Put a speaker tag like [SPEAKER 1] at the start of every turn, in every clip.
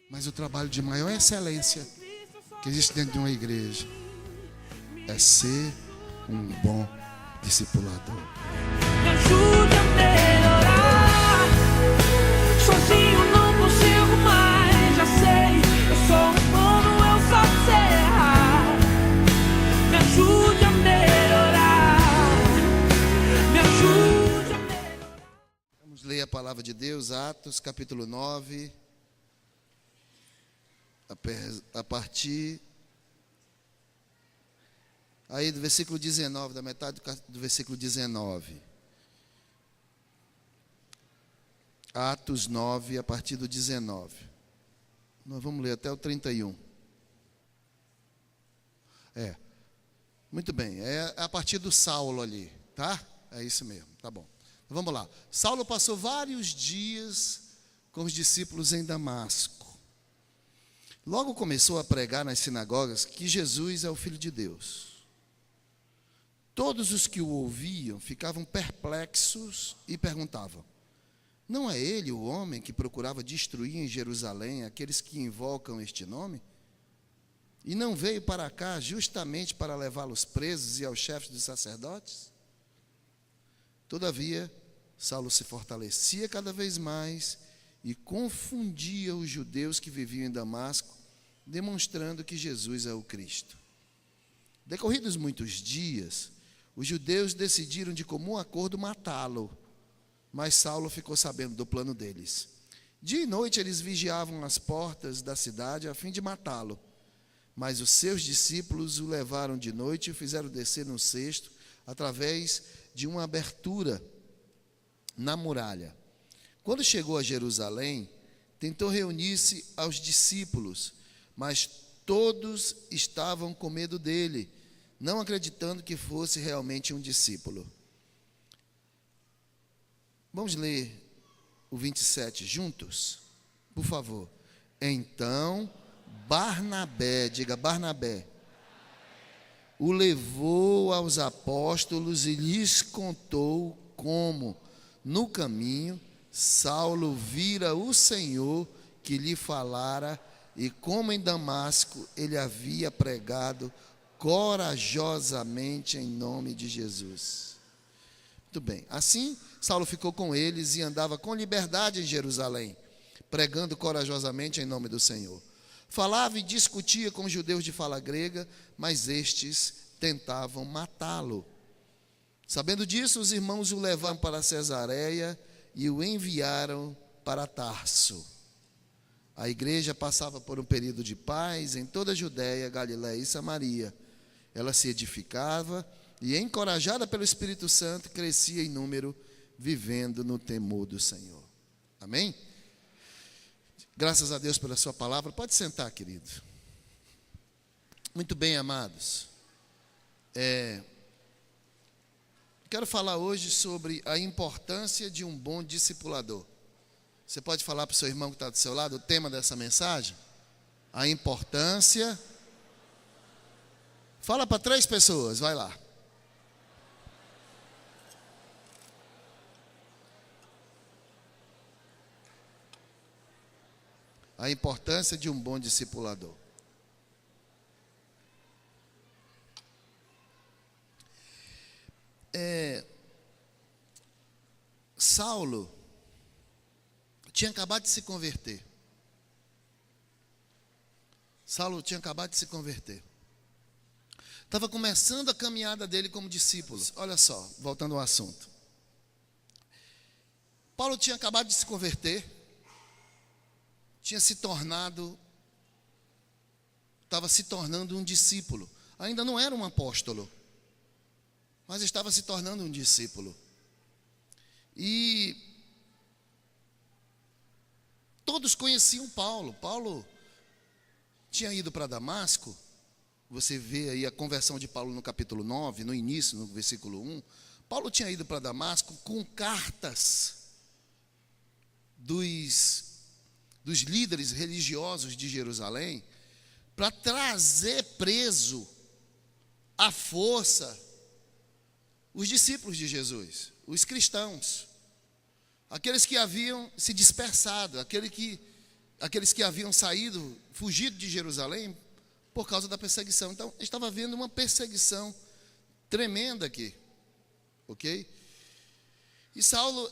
[SPEAKER 1] Mas o trabalho de maior excelência que existe dentro de uma igreja é ser um bom discipulador.
[SPEAKER 2] Me ajude a melhorar. Sozinho não consigo mais, já sei. Eu sou humano, eu só sei errar. Me ajude a melhorar. Me ajude a melhorar.
[SPEAKER 1] Vamos ler a palavra de Deus, Atos capítulo 9, a partir aí do versículo 19, da metade do versículo 19. Atos 9, a partir do 19. Nós vamos ler até o 31. Muito bem, é a partir do Saulo ali, tá? É isso mesmo, tá bom. Então, vamos lá. Saulo passou vários dias com os discípulos em Damasco. Logo começou a pregar nas sinagogas que Jesus é o Filho de Deus. Todos os que o ouviam ficavam perplexos e perguntavam: não é ele o homem que procurava destruir em Jerusalém aqueles que invocam este nome? E não veio para cá justamente para levá-los presos e aos chefes dos sacerdotes? Todavia, Saulo se fortalecia cada vez mais e confundia os judeus que viviam em Damasco, demonstrando que Jesus é o Cristo. Decorridos muitos dias, os judeus decidiram de comum acordo matá-lo, mas Saulo ficou sabendo do plano deles. Dia e noite eles vigiavam as portas da cidade a fim de matá-lo, mas os seus discípulos o levaram de noite e o fizeram descer no cesto através de uma abertura na muralha. Quando chegou a Jerusalém, tentou reunir-se aos discípulos, mas todos estavam com medo dele, não acreditando que fosse realmente um discípulo. Vamos ler o 27 juntos? Por favor. Então, Barnabé, diga Barnabé, o levou aos apóstolos e lhes contou como, no caminho, Saulo vira o Senhor que lhe falara e como em Damasco ele havia pregado corajosamente em nome de Jesus. Muito bem. Assim, Saulo ficou com eles e andava com liberdade em Jerusalém, pregando corajosamente em nome do Senhor. Falava e discutia com os judeus de fala grega, mas estes tentavam matá-lo. Sabendo disso, os irmãos o levaram para Cesareia e o enviaram para Tarso. A igreja passava por um período de paz em toda a Judéia, Galiléia e Samaria. Ela se edificava e, encorajada pelo Espírito Santo, crescia em número, vivendo no temor do Senhor. Amém? Graças a Deus pela sua palavra. Pode sentar, querido. Muito bem, amados. Quero falar hoje sobre a importância de um bom discipulador. Você pode falar para o seu irmão que está do seu lado o tema dessa mensagem? A importância. Fala para 3 pessoas, vai lá. A importância de um bom discipulador. Saulo tinha acabado de se converter. Saulo tinha acabado de se converter. Estava começando a caminhada dele como discípulo. Olha só, voltando ao assunto. Paulo tinha acabado de se converter, estava se tornando um discípulo. Ainda não era um apóstolo, mas estava se tornando um discípulo. E todos conheciam Paulo. Paulo tinha ido para Damasco. Você vê aí a conversão de Paulo no capítulo 9, no início, no versículo 1. Paulo tinha ido para Damasco com cartas dos líderes religiosos de Jerusalém para trazer preso à força os discípulos de Jesus, os cristãos, aqueles que haviam se dispersado, aqueles que aqueles que haviam saído, fugido de Jerusalém por causa da perseguição. Então, estava havendo uma perseguição tremenda aqui, ok? E Saulo,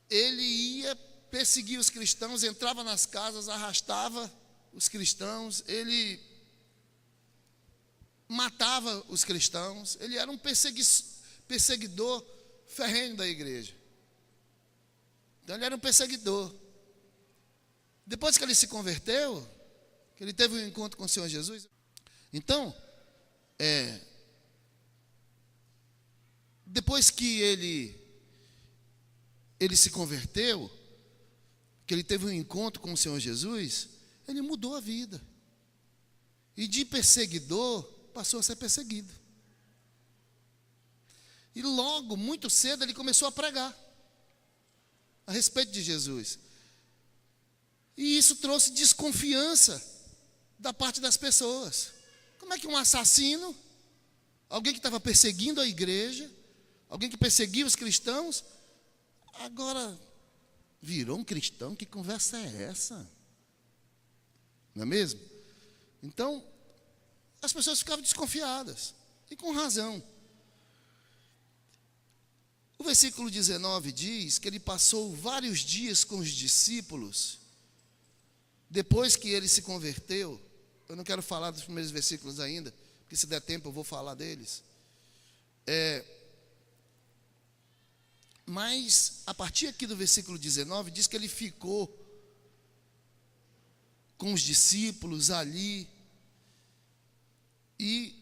[SPEAKER 1] ele ia perseguir os cristãos, entrava nas casas, arrastava os cristãos, ele matava os cristãos, ele era um perseguidor ferrenho da igreja. Então ele era um perseguidor. Depois que ele se converteu, que ele teve um encontro com o Senhor Jesus, então, depois que ele se converteu, que ele teve um encontro com o Senhor Jesus, ele mudou a vida. E de perseguidor, passou a ser perseguido. E logo, muito cedo, ele começou a pregar a respeito de Jesus. E isso trouxe desconfiança da parte das pessoas. Como é que um assassino, alguém que estava perseguindo a igreja, alguém que perseguia os cristãos, agora virou um cristão? Que conversa é essa? Não é mesmo? Então, as pessoas ficavam desconfiadas, e com razão. O versículo 19 diz que ele passou vários dias com os discípulos, depois que ele se converteu. Eu não quero falar dos primeiros versículos ainda, porque se der tempo eu vou falar deles. Mas, a partir aqui do versículo 19, diz que ele ficou com os discípulos ali, e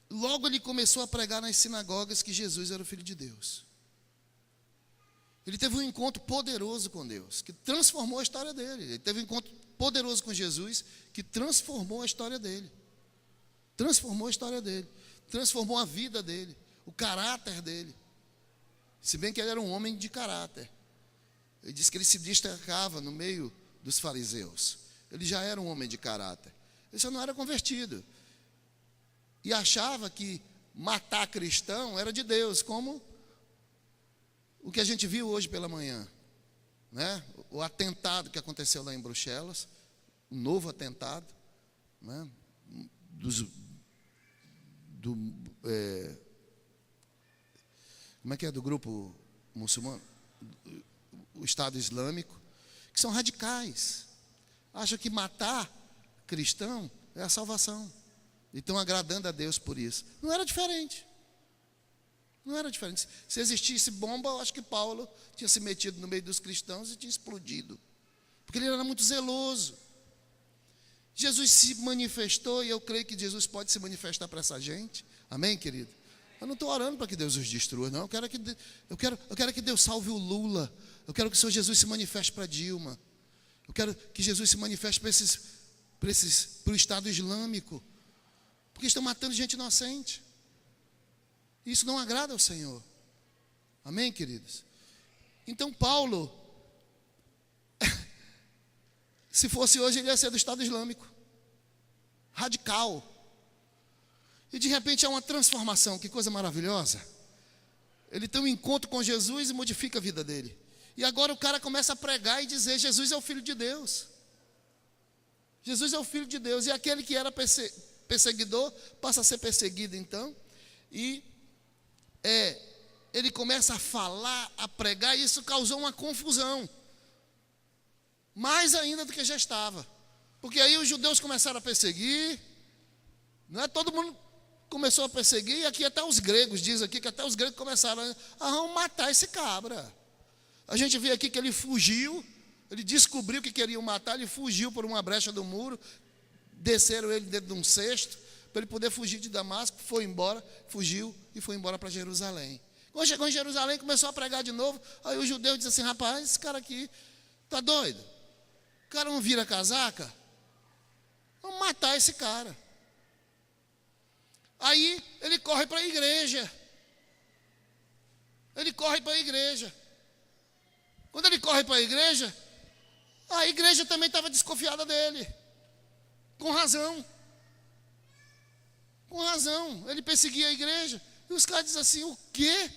[SPEAKER 1] logo ele começou a pregar nas sinagogas que Jesus era o Filho de Deus. Ele teve um encontro poderoso com Deus, que transformou a história dele. Ele teve um encontro poderoso com Jesus, que transformou a história dele. Transformou a história dele. Transformou a vida dele, o caráter dele. Se bem que ele era um homem de caráter. Ele disse que ele se destacava no meio dos fariseus. Ele já era um homem de caráter. Ele só não era convertido. E achava que matar cristão era de Deus, como o que a gente viu hoje pela manhã, né? O atentado que aconteceu lá em Bruxelas, um novo atentado, né? Como é que é, do grupo muçulmano, o Estado Islâmico, que são radicais, acham que matar cristão é a salvação, e estão agradando a Deus por isso. Não era diferente. Não era diferente. Se existisse bomba, eu acho que Paulo tinha se metido no meio dos cristãos e tinha explodido, porque ele era muito zeloso. Jesus se manifestou, e eu creio que Jesus pode se manifestar para essa gente. Amém, querido? Eu não estou orando para que Deus os destrua, não. Eu quero que Deus salve o Lula. Eu quero que o Senhor Jesus se manifeste para Dilma. Eu quero que Jesus se manifeste para o Estado Islâmico, porque estão matando gente inocente. Isso não agrada ao Senhor. Amém, queridos? Então Paulo, se fosse hoje, ele ia ser do Estado Islâmico, radical. E de repente há uma transformação, que coisa maravilhosa. Ele tem um encontro com Jesus e modifica a vida dele. E agora o cara começa a pregar e dizer: Jesus é o Filho de Deus. Jesus é o Filho de Deus. E aquele que era perseguidor passa a ser perseguido então. E ele começa a falar, a pregar, e isso causou uma confusão, mais ainda do que já estava. Porque aí os judeus começaram a perseguir, não é? Todo mundo começou a perseguir, e aqui até os gregos, diz aqui que até os gregos começaram a matar esse cabra. A gente vê aqui que ele fugiu, ele descobriu que queriam matar, ele fugiu por uma brecha do muro, desceram ele dentro de um cesto, para ele poder fugir de Damasco, foi embora, fugiu e foi embora para Jerusalém. Quando chegou em Jerusalém, começou a pregar de novo, aí os judeus dizem assim: rapaz, esse cara aqui está doido, o cara não vira casaca, vamos matar esse cara. Aí ele corre para a igreja. Quando ele corre para a igreja também estava desconfiada dele, com razão. Ele perseguia a igreja, e os caras dizem assim: o quê?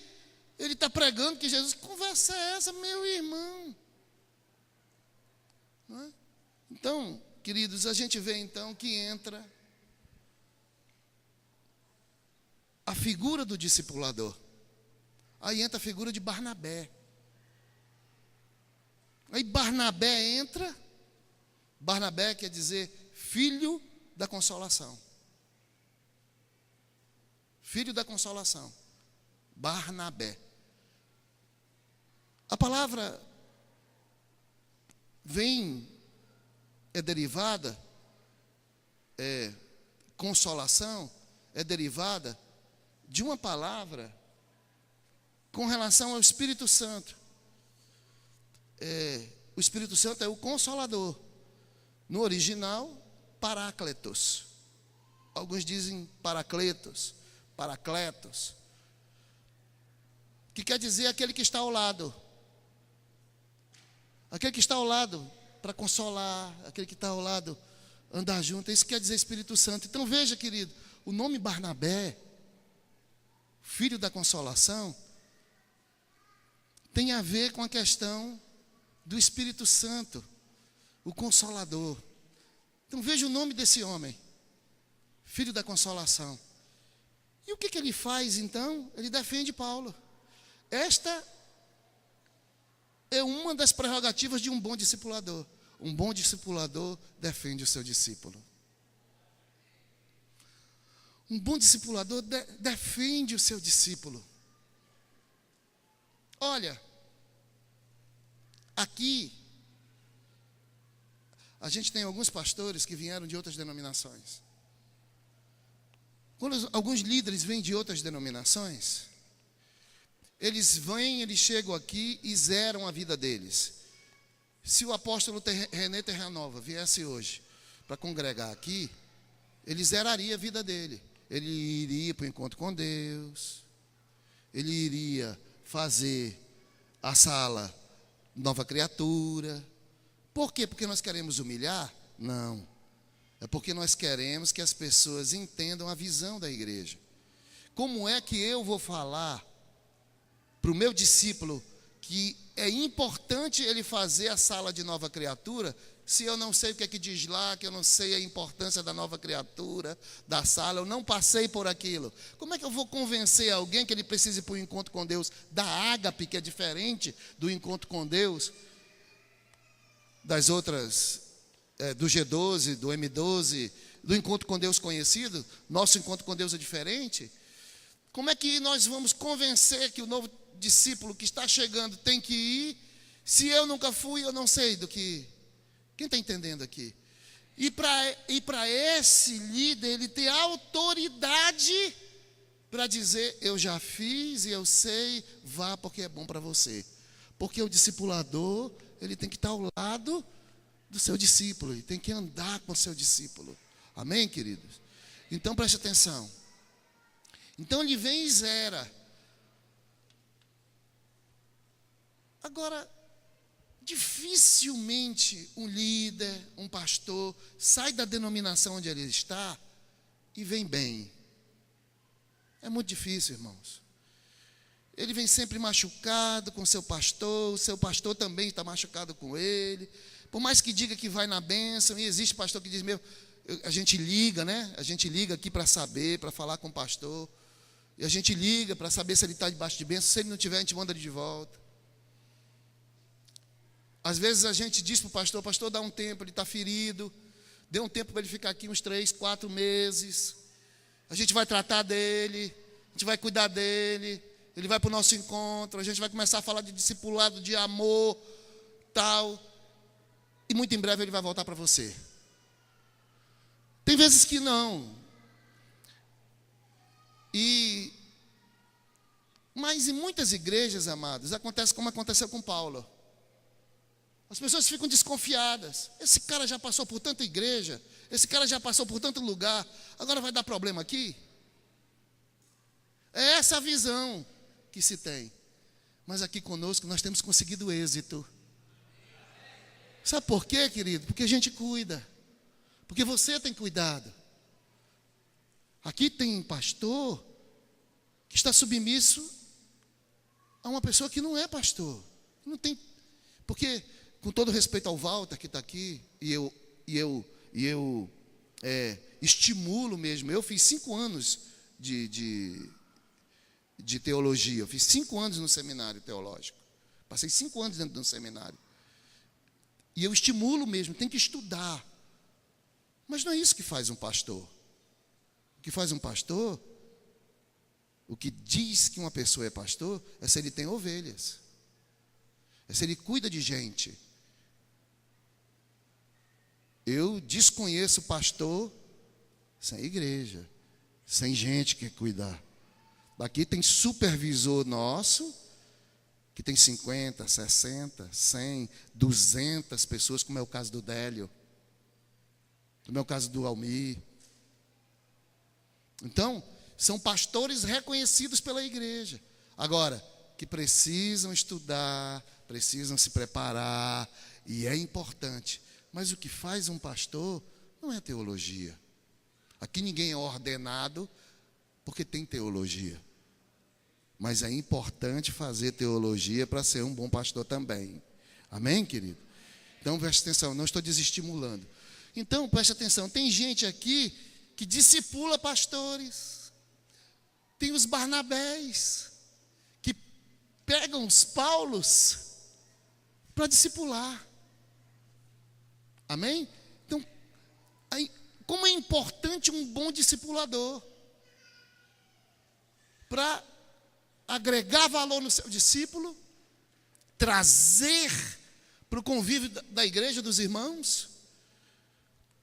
[SPEAKER 1] Ele está pregando que Jesus... Que conversa é essa, meu irmão? Então, queridos, a gente vê então que entra a figura do discipulador. Aí entra a figura de Barnabé. Aí Barnabé entra. Barnabé quer dizer filho da consolação. Filho da consolação. Barnabé. A palavra é derivada, consolação, é derivada de uma palavra com relação ao Espírito Santo. O Espírito Santo é o Consolador. No original, Parácletos. Alguns dizem Paracletos, Paracletos, que quer dizer aquele que está ao lado. Aquele que está ao lado para consolar, aquele que está ao lado, andar junto. Isso quer dizer Espírito Santo. Então veja, querido, o nome Barnabé, filho da consolação, tem a ver com a questão do Espírito Santo, o Consolador. Então veja o nome desse homem, filho da consolação. E o que ele faz então? Ele defende Paulo. Esta é uma das prerrogativas de um bom discipulador. Um bom discipulador defende o seu discípulo. Um bom discipulador defende o seu discípulo. Olha, aqui, a gente tem alguns pastores que vieram de outras denominações. Quando alguns líderes vêm de outras denominações, eles chegam aqui e zeram a vida deles. Se o apóstolo René Terranova viesse hoje para congregar aqui, ele zeraria a vida dele. Ele iria para o encontro com Deus, ele iria fazer a sala Nova Criatura. Por quê? Porque nós queremos humilhar? Não. É porque nós queremos que as pessoas entendam a visão da igreja. Como é que eu vou falar para o meu discípulo que é importante ele fazer a sala de Nova Criatura, se eu não sei o que é que diz lá, que eu não sei a importância da Nova Criatura, da sala, eu não passei por aquilo? Como é que eu vou convencer alguém que ele precisa ir para o encontro com Deus da ágape, que é diferente do encontro com Deus, das outras, do G12, do M12, do encontro com Deus conhecido? Nosso encontro com Deus é diferente. Como é que nós vamos convencer que o novo discípulo que está chegando tem que ir, se eu nunca fui, eu não sei do que... Quem está entendendo aqui? E para esse líder, ele ter autoridade para dizer, eu já fiz e eu sei, vá porque é bom para você. Porque o discipulador, ele tem que estar ao lado do seu discípulo, ele tem que andar com o seu discípulo. Amém, queridos? Então preste atenção. Então ele vem e zera. Agora, dificilmente um líder, um pastor, sai da denominação onde ele está e vem bem. É muito difícil, irmãos. Ele vem sempre machucado com o seu pastor também está machucado com ele. Por mais que diga que vai na bênção, e existe pastor que diz, a gente liga, né? A gente liga aqui para saber, para falar com o pastor. E a gente liga para saber se ele está debaixo de bênção. Se ele não tiver, a gente manda ele de volta. Às vezes a gente diz para o pastor dá um tempo, ele está ferido, dê um tempo para ele ficar aqui uns 3, 4 meses, a gente vai tratar dele, a gente vai cuidar dele, ele vai para o nosso encontro, a gente vai começar a falar de discipulado, de amor, tal, e muito em breve ele vai voltar para você. Tem vezes que não, mas em muitas igrejas, amados, acontece como aconteceu com Paulo. As pessoas ficam desconfiadas. Esse cara já passou por tanta igreja, esse cara já passou por tanto lugar, agora vai dar problema aqui? É essa a visão que se tem. Mas aqui conosco nós temos conseguido êxito. Sabe por quê, querido? Porque a gente cuida. Porque você tem cuidado. Aqui tem pastor que está submisso a uma pessoa que não é pastor. Não tem. Porque, com todo respeito ao Walter que está aqui, e eu eu estimulo mesmo. Eu fiz 5 anos de teologia. Eu fiz 5 anos no seminário teológico. Passei 5 anos dentro de um seminário. E eu estimulo mesmo, tem que estudar. Mas não é isso que faz um pastor. O que faz um pastor, o que diz que uma pessoa é pastor, é se ele tem ovelhas. É se ele cuida de gente. Eu desconheço pastor sem igreja, sem gente que cuidar. Daqui tem supervisor nosso, que tem 50, 60, 100, 200 pessoas, como é o caso do Délio, como é o caso do Almir. Então, são pastores reconhecidos pela igreja. Agora, que precisam estudar, precisam se preparar, e é importante. Mas o que faz um pastor não é teologia. Aqui ninguém é ordenado porque tem teologia. Mas é importante fazer teologia para ser um bom pastor também. Amém, querido? Então, preste atenção, não estou desestimulando. Então, preste atenção, tem gente aqui que discipula pastores. Tem os Barnabés, que pegam os Paulos para discipular. Amém? Então, como é importante um bom discipulador para agregar valor no seu discípulo, trazer para o convívio da igreja, dos irmãos,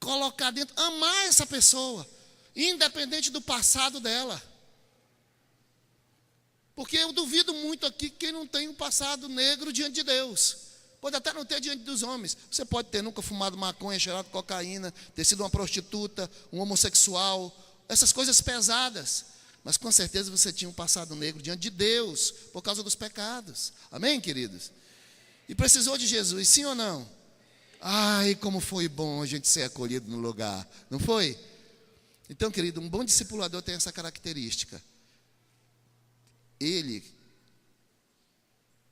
[SPEAKER 1] colocar dentro, amar essa pessoa, independente do passado dela. Porque eu duvido muito aqui quem não tem um passado negro diante de Deus. Pode até não ter diante dos homens. Você pode ter nunca fumado maconha, cheirado cocaína, ter sido uma prostituta, um homossexual, essas coisas pesadas. Mas com certeza você tinha um passado negro diante de Deus, por causa dos pecados. Amém, queridos? E precisou de Jesus, sim ou não? Ai, como foi bom a gente ser acolhido no lugar, não foi? Então, querido, um bom discipulador tem essa característica. Ele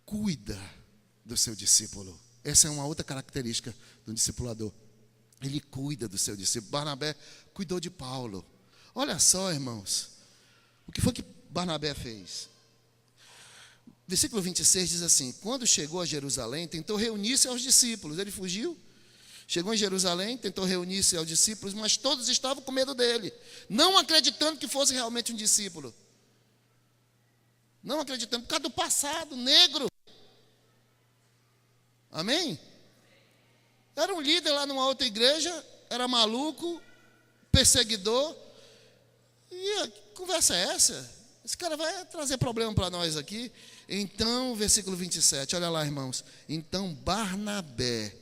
[SPEAKER 1] cuida do seu discípulo. Essa é uma outra característica do discipulador. Ele cuida do seu discípulo. Barnabé cuidou de Paulo. Olha só, irmãos, o que foi que Barnabé fez? Versículo 26 diz assim: quando chegou a Jerusalém, tentou reunir-se aos discípulos. Ele fugiu, chegou em Jerusalém, tentou reunir-se aos discípulos, mas todos estavam com medo dele, não acreditando que fosse realmente um discípulo. Não acreditando, por causa do passado negro. Amém? Era um líder lá numa outra igreja, era maluco, perseguidor. E a conversa é essa? Esse cara vai trazer problema para nós aqui. Então, versículo 27, olha lá, irmãos. Então Barnabé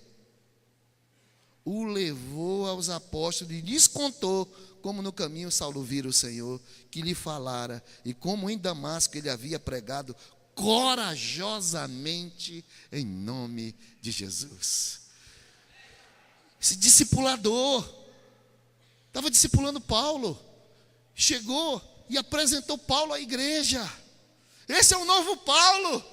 [SPEAKER 1] o levou aos apóstolos e lhes contou como no caminho Saulo vira o Senhor, que lhe falara, e como em Damasco ele havia pregado corajosamente em nome de Jesus. Esse discipulador estava discipulando Paulo, chegou e apresentou Paulo à igreja. Esse é o novo Paulo,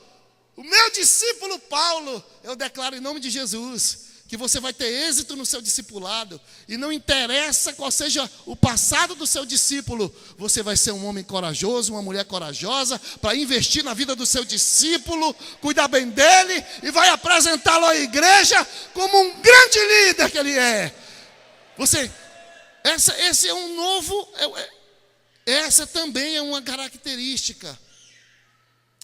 [SPEAKER 1] o meu discípulo Paulo. Eu declaro em nome de Jesus que você vai ter êxito no seu discipulado, e não interessa qual seja o passado do seu discípulo, você vai ser um homem corajoso, uma mulher corajosa, para investir na vida do seu discípulo, cuidar bem dele, e vai apresentá-lo à igreja como um grande líder que ele é. Esse é um novo, essa também é uma característica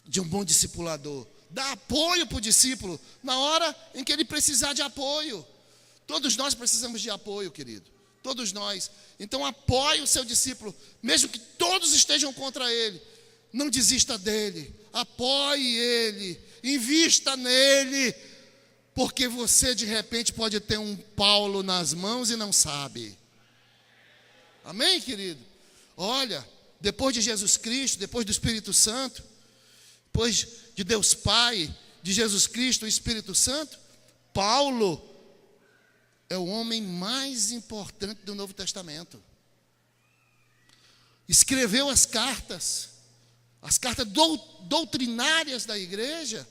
[SPEAKER 1] de um bom discipulador. Dá apoio para o discípulo na hora em que ele precisar de apoio. Todos nós precisamos de apoio, querido. Todos nós. Então apoie o seu discípulo, mesmo que todos estejam contra ele. Não desista dele. Apoie ele. Invista nele. Porque você de repente pode ter um Paulo nas mãos e não sabe. Amém, querido? Olha, depois de Jesus Cristo, depois do Espírito Santo, depois de Deus Pai, de Jesus Cristo, o Espírito Santo, Paulo é o homem mais importante do Novo Testamento. Escreveu as cartas doutrinárias da igreja.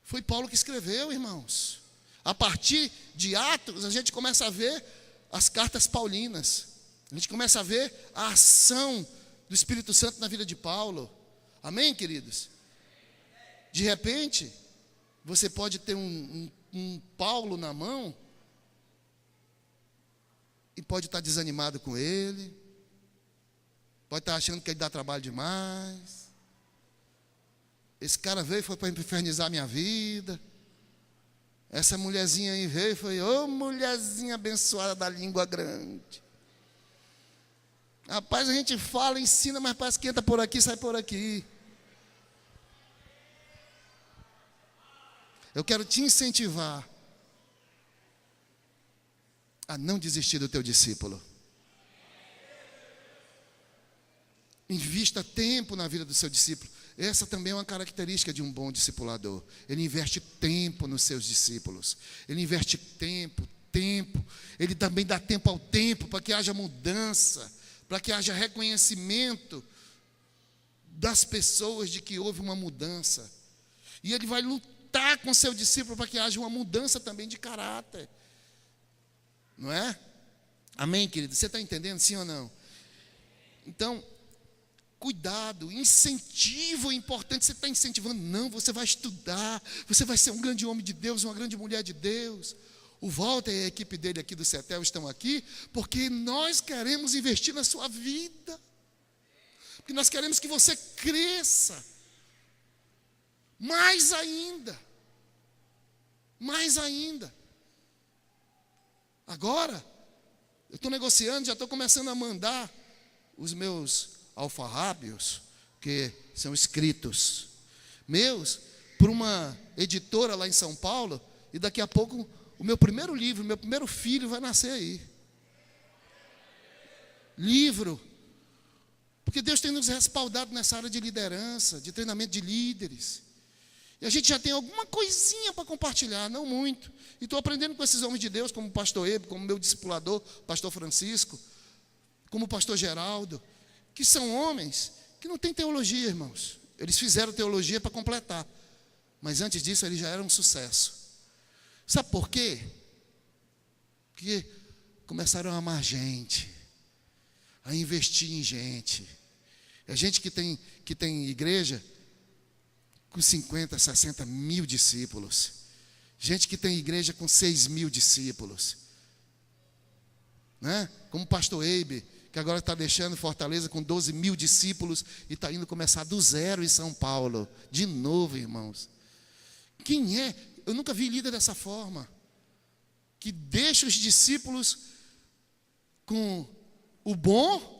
[SPEAKER 1] Foi Paulo que escreveu, irmãos. A partir de Atos, a gente começa a ver as cartas paulinas. A gente começa a ver a ação do Espírito Santo na vida de Paulo. Amém, queridos? De repente, você pode ter um Paulo na mão e pode estar desanimado com ele, pode estar achando que ele dá trabalho demais. Esse cara veio e foi para infernizar minha vida. Essa mulherzinha aí veio e foi, ô mulherzinha abençoada da língua grande. Rapaz, a gente fala, ensina, mas parece que entra por aqui, sai por aqui. Eu quero te incentivar a não desistir do teu discípulo. Invista tempo na vida do seu discípulo. Essa também é uma característica de um bom discipulador. Ele investe tempo nos seus discípulos. Ele investe tempo. Ele também dá tempo ao tempo para que haja mudança, para que haja reconhecimento das pessoas de que houve uma mudança. E ele vai lutar com seu discípulo para que haja uma mudança também de caráter. Não é? Amém, querido? Você está entendendo, sim ou não? Então, cuidado, incentivo é importante. Você está incentivando? Não, você vai estudar, você vai ser um grande homem de Deus, uma grande mulher de Deus. O Walter e a equipe dele aqui do CETEL estão aqui porque nós queremos investir na sua vida, porque nós queremos que você cresça mais ainda. Agora, eu estou negociando, já estou começando a mandar os meus alfarrábios, que são escritos meus, para uma editora lá em São Paulo, e daqui a pouco o meu primeiro livro, meu primeiro filho vai nascer aí. Livro. Porque Deus tem nos respaldado nessa área de liderança, de treinamento de líderes. E a gente já tem alguma coisinha para compartilhar, não muito. E estou aprendendo com esses homens de Deus, como o pastor Ebe, como meu discipulador, pastor Francisco, como o pastor Geraldo, que são homens que não têm teologia, irmãos. Eles fizeram teologia para completar. Mas antes disso, eles já eram um sucesso. Sabe por quê? Porque começaram a amar gente, a investir em gente. É gente que tem igreja com 50, 60 mil discípulos. Gente que tem igreja com 6 mil discípulos. Né? Como o pastor Eibe, que agora está deixando Fortaleza com 12 mil discípulos e está indo começar do zero em São Paulo. De novo, irmãos. Quem é? Eu nunca vi líder dessa forma. Que deixa os discípulos com o bom,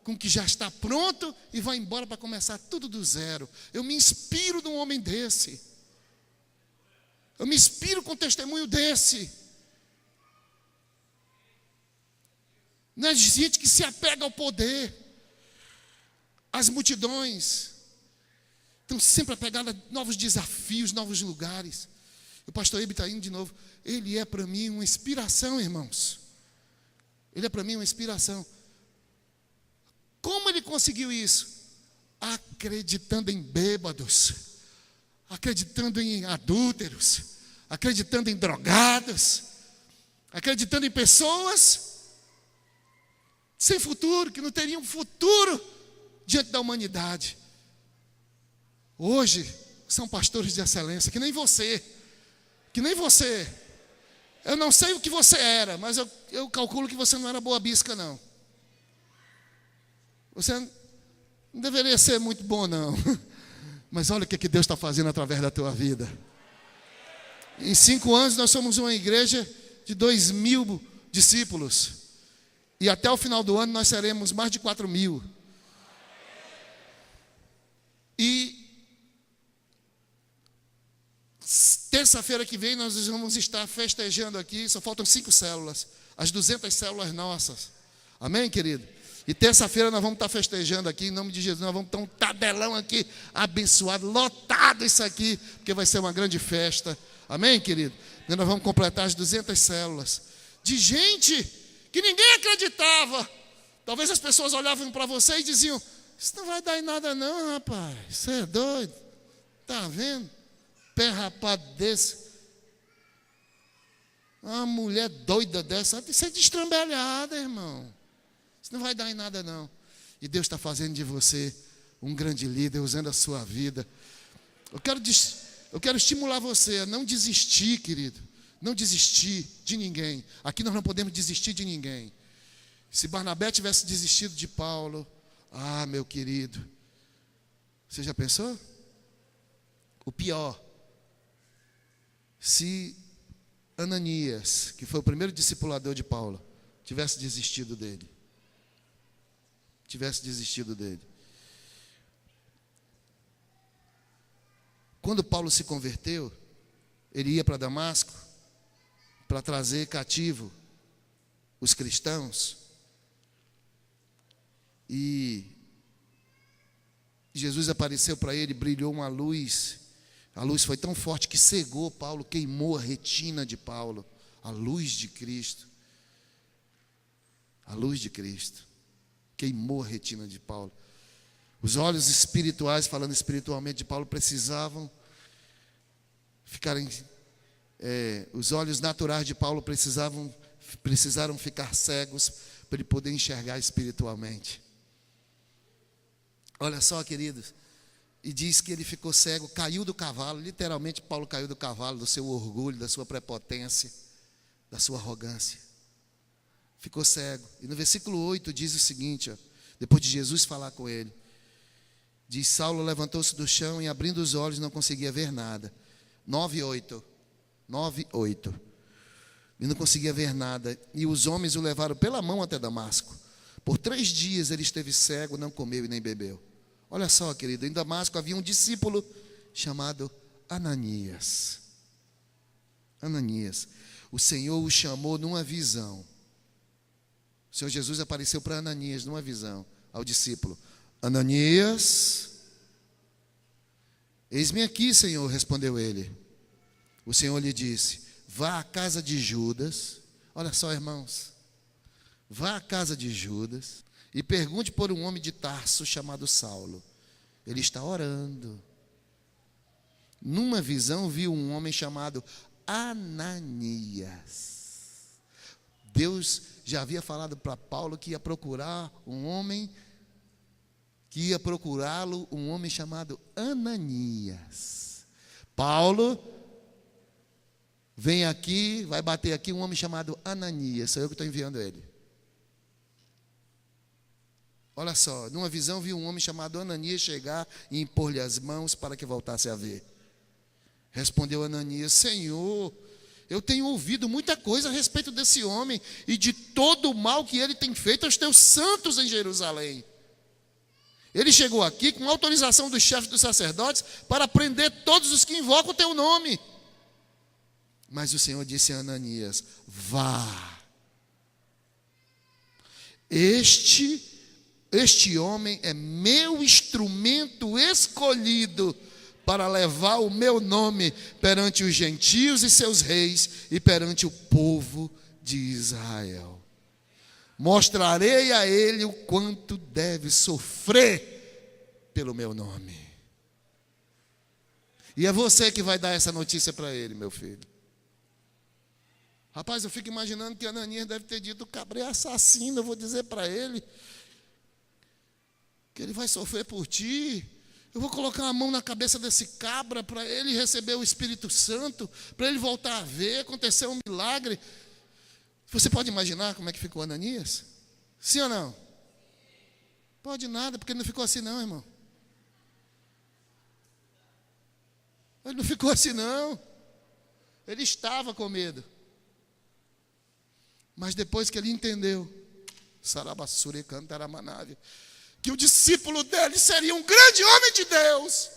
[SPEAKER 1] com o que já está pronto e vai embora para começar tudo do zero. Eu me inspiro num homem desse. Eu me inspiro com um testemunho desse. Não é gente que se apega ao poder. As multidões estão sempre apegadas a novos desafios, novos lugares. O pastor Eibe está indo de novo. Ele é para mim uma inspiração, irmãos. Ele é para mim uma inspiração. Como ele conseguiu isso? Acreditando em bêbados, acreditando em adúlteros, acreditando em drogados, acreditando em pessoas sem futuro, que não teriam futuro diante da humanidade. Hoje são pastores de excelência, que nem você. Eu não sei o que você era, mas eu calculo que você não era boa bisca, não. Você não deveria ser muito bom, não. Mas olha o que Deus está fazendo através da tua vida. Em 5 anos nós somos uma igreja de 2.000 discípulos. E até o final do ano nós seremos mais de 4.000. E terça-feira que vem nós vamos estar festejando aqui, só faltam 5 células, as 200 células nossas. Amém, querido? E terça-feira nós vamos estar festejando aqui, em nome de Jesus, nós vamos ter um tabelão aqui, abençoado, lotado isso aqui, porque vai ser uma grande festa. Amém, querido? E nós vamos completar as 200 células, de gente que ninguém acreditava. Talvez as pessoas olhavam para você e diziam, isso não vai dar em nada não, rapaz, você é doido, está vendo? Pé rapado desse. Uma mulher doida dessa, isso é destrambelhada, irmão. Isso não vai dar em nada, não. E Deus está fazendo de você um grande líder, usando a sua vida. Eu quero estimular você a não desistir, querido. Não desistir de ninguém. Aqui nós não podemos desistir de ninguém. Se Barnabé tivesse desistido de Paulo, meu querido, você já pensou? O pior, se Ananias, que foi o primeiro discipulador de Paulo, tivesse desistido dele. Quando Paulo se converteu, ele ia para Damasco para trazer cativo os cristãos. E Jesus apareceu para ele, brilhou uma luz. A luz foi tão forte que cegou Paulo, queimou a retina de Paulo. A luz de Cristo. A luz de Cristo. Queimou a retina de Paulo. Os olhos espirituais, falando espiritualmente de Paulo, precisavam ficarem... os olhos naturais de Paulo precisaram ficar cegos para ele poder enxergar espiritualmente. Olha só, queridos, e diz que ele ficou cego, caiu do cavalo, literalmente Paulo caiu do cavalo, do seu orgulho, da sua prepotência, da sua arrogância. Ficou cego. E no versículo 8 diz o seguinte, depois de Jesus falar com ele, diz: Saulo levantou-se do chão e abrindo os olhos não conseguia ver nada. 9:8. E não conseguia ver nada. E os homens o levaram pela mão até Damasco. Por 3 dias ele esteve cego, não comeu e nem bebeu. Olha só, querido, em Damasco havia um discípulo chamado Ananias. O Senhor o chamou numa visão. O Senhor Jesus apareceu para Ananias numa visão, ao discípulo. Ananias, eis-me aqui, Senhor, respondeu ele. O Senhor lhe disse: vá à casa de Judas. Olha só, irmãos. Vá à casa de Judas e pergunte por um homem de Tarso chamado Saulo. Ele está orando. Numa visão viu um homem chamado Ananias. Deus já havia falado para Paulo que ia procurar um homem, que ia procurá-lo, um homem chamado Ananias. Paulo vem aqui, vai bater aqui um homem chamado Ananias. Sou eu que estou enviando ele. Olha só, numa visão viu um homem chamado Ananias chegar e impor-lhe as mãos para que voltasse a ver. Respondeu Ananias: Senhor, eu tenho ouvido muita coisa a respeito desse homem e de todo o mal que ele tem feito aos teus santos em Jerusalém. Ele chegou aqui com autorização dos chefes dos sacerdotes para prender todos os que invocam o teu nome. Mas o Senhor disse a Ananias: vá. Este homem é meu instrumento escolhido para levar o meu nome perante os gentios e seus reis e perante o povo de Israel. Mostrarei a ele o quanto deve sofrer pelo meu nome. E é você que vai dar essa notícia para ele, meu filho. Rapaz, eu fico imaginando que Ananias deve ter dito: o cabra é assassino, eu vou dizer para ele que ele vai sofrer por ti. Eu vou colocar a mão na cabeça desse cabra para ele receber o Espírito Santo, para ele voltar a ver, acontecer um milagre. Você pode imaginar como é que ficou Ananias? Sim ou não? Pode nada, porque ele não ficou assim não, irmão. Ele não ficou assim não. Ele estava com medo. Mas depois que ele entendeu, Sarabassure Cantaramanave, que o discípulo dele seria um grande homem de Deus,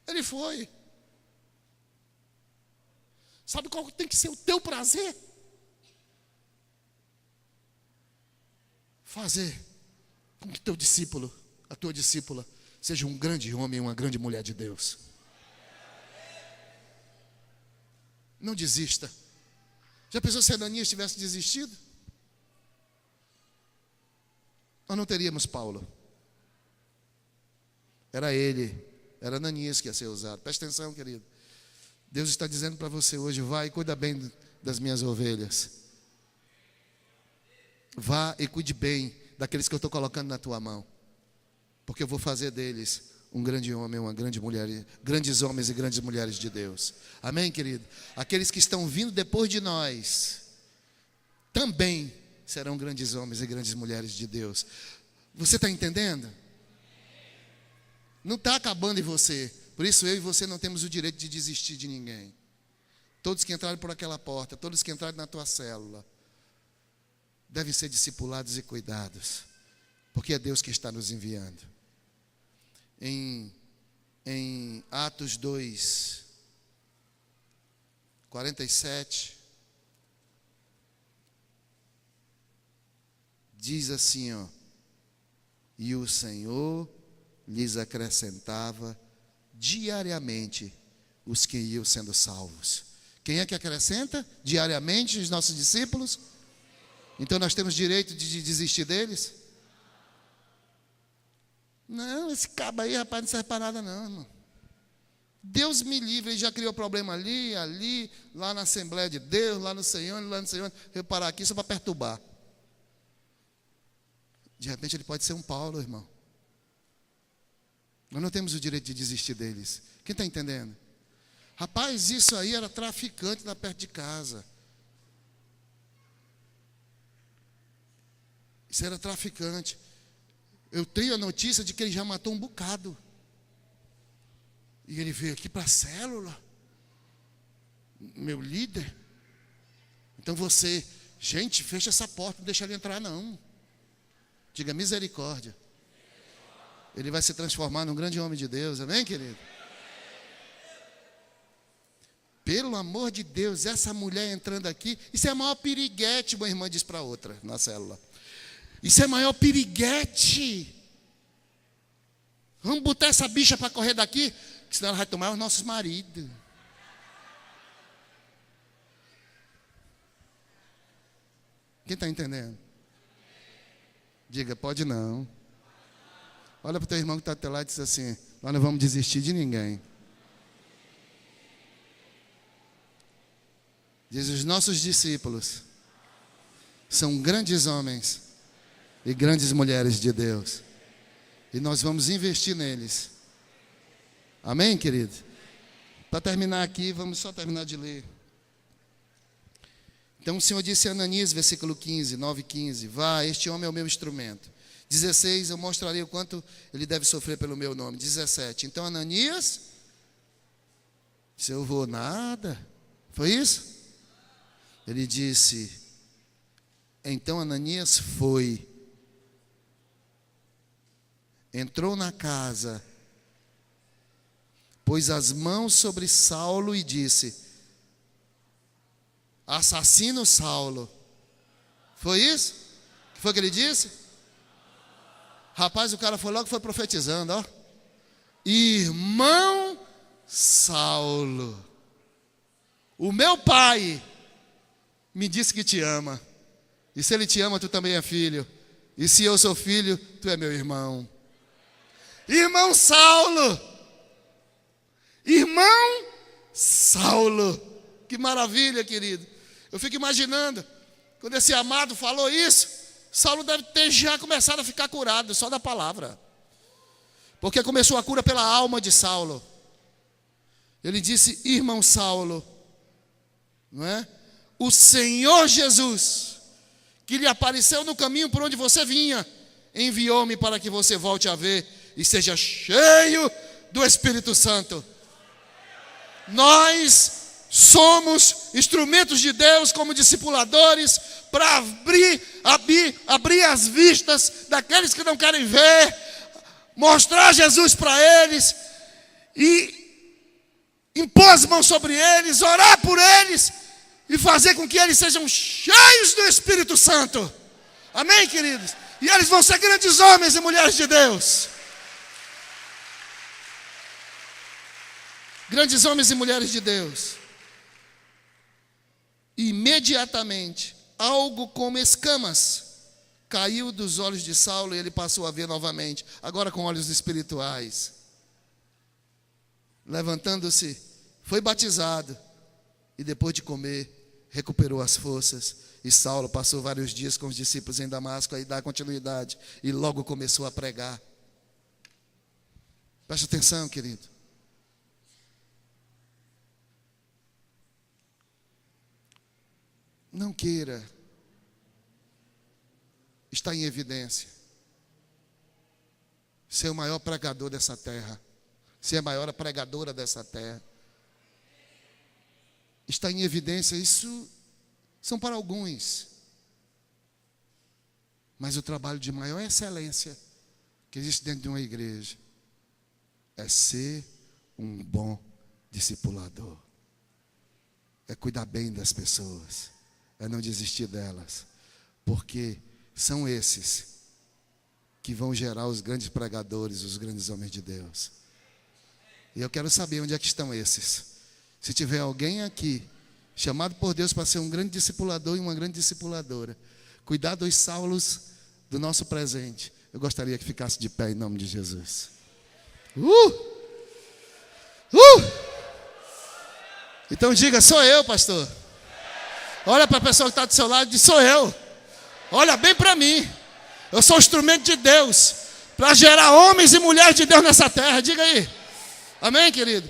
[SPEAKER 1] ele foi. Sabe qual tem que ser o teu prazer? Fazer com que teu discípulo, a tua discípula, seja um grande homem e uma grande mulher de Deus. Não desista. Já pensou se Ananias tivesse desistido? Nós não teríamos Paulo. Era ele, era Ananias que ia ser usado. Presta atenção, querido. Deus está dizendo para você hoje: vai e cuida bem das minhas ovelhas. Vá e cuide bem daqueles que eu estou colocando na tua mão. Porque eu vou fazer deles um grande homem, uma grande mulher, grandes homens e grandes mulheres de Deus. Amém, querido? Aqueles que estão vindo depois de nós também serão grandes homens e grandes mulheres de Deus. Você está entendendo? Não está acabando em você. Por isso eu e você não temos o direito de desistir de ninguém. Todos que entrarem por aquela porta, todos que entrarem na tua célula, devem ser discipulados e cuidados, porque é Deus que está nos enviando. Em Atos 2, 47, diz assim, ó: e o Senhor lhes acrescentava diariamente os que iam sendo salvos. Quem é que acrescenta diariamente os nossos discípulos? Então nós temos direito de desistir deles? Não, esse cabo aí, rapaz, não serve para nada não, irmão. Deus me livre, ele já criou problema ali, lá na Assembleia de Deus, lá no Senhor, eu parar aqui só para perturbar. De repente ele pode ser um Paulo, irmão. Nós não temos o direito de desistir deles. Quem está entendendo? Rapaz, isso aí era traficante lá perto de casa. Isso era traficante. Eu tenho a notícia de que ele já matou um bocado. E ele veio aqui para a célula. Meu líder. Então você, gente, fecha essa porta, não deixa ele entrar não. Diga misericórdia. Ele vai se transformar num grande homem de Deus, amém, querido? Pelo amor de Deus, essa mulher entrando aqui, isso é a maior piriguete, uma irmã diz para outra na célula. Isso é a maior piriguete. Vamos botar essa bicha para correr daqui, senão ela vai tomar os nossos maridos. Quem está entendendo? Diga, pode não. Olha para o teu irmão que está até lá e diz assim: nós não vamos desistir de ninguém. Diz: os nossos discípulos são grandes homens e grandes mulheres de Deus. E nós vamos investir neles. Amém, querido? Para terminar aqui, vamos só terminar de ler. Então o Senhor disse a Ananias, versículo 15, 9 e 15: vá, este homem é o meu instrumento. 16, eu mostrarei o quanto ele deve sofrer pelo meu nome. 17, então Ananias disse: eu vou nada. Foi isso? Ele disse, então Ananias foi, entrou na casa, pôs as mãos sobre Saulo e disse: assassino Saulo. Foi isso? O que foi que ele disse? Rapaz, o cara foi logo, foi profetizando, ó. Irmão Saulo, o meu pai me disse que te ama. E se ele te ama, tu também é filho. E se eu sou filho, tu é meu irmão. Irmão Saulo. Irmão Saulo. Que maravilha, querido. Eu fico imaginando, quando esse amado falou isso, Saulo deve ter já começado a ficar curado, só da palavra. Porque começou a cura pela alma de Saulo. Ele disse: irmão Saulo, não é? O Senhor Jesus, que lhe apareceu no caminho por onde você vinha, enviou-me para que você volte a ver e seja cheio do Espírito Santo. Nós somos instrumentos de Deus como discipuladores para abrir as vistas daqueles que não querem ver, mostrar Jesus para eles e impor as mãos sobre eles, orar por eles e fazer com que eles sejam cheios do Espírito Santo. Amém, queridos? E eles vão ser grandes homens e mulheres de Deus. Grandes homens e mulheres de Deus. Imediatamente, algo como escamas caiu dos olhos de Saulo e ele passou a ver novamente, agora com olhos espirituais. Levantando-se, foi batizado e depois de comer, recuperou as forças. E Saulo passou vários dias com os discípulos em Damasco, aí dá continuidade, e logo começou a pregar. Preste atenção, querido. Não queira estar em evidência, ser o maior pregador dessa terra, ser a maior pregadora dessa terra. Está em evidência, isso são para alguns. Mas o trabalho de maior excelência que existe dentro de uma igreja é ser um bom discipulador. É cuidar bem das pessoas, é não desistir delas, porque são esses que vão gerar os grandes pregadores, os grandes homens de Deus. E eu quero saber onde é que estão esses. Se tiver alguém aqui chamado por Deus para ser um grande discipulador e uma grande discipuladora, cuidar dos Saulos do nosso presente, eu gostaria que ficasse de pé em nome de Jesus. Então diga: sou eu, pastor. Olha para a pessoa que está do seu lado e diz: sou eu. Olha bem para mim. Eu sou o instrumento de Deus para gerar homens e mulheres de Deus nessa terra. Diga aí. Amém, querido?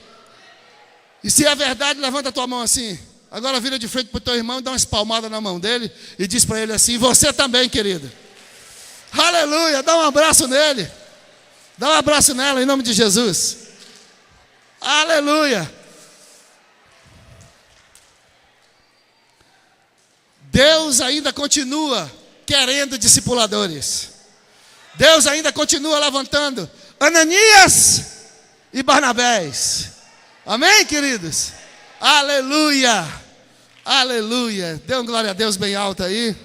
[SPEAKER 1] E se é verdade, levanta a tua mão assim. Agora vira de frente para o teu irmão e dá uma espalmada na mão dele e diz para ele assim: você também, querido. Aleluia, dá um abraço nele. Dá um abraço nela em nome de Jesus. Aleluia. Deus ainda continua querendo discipuladores. Deus ainda continua levantando Ananias e Barnabés. Amém, queridos? Aleluia. Aleluia. Dê uma glória a Deus bem alta aí.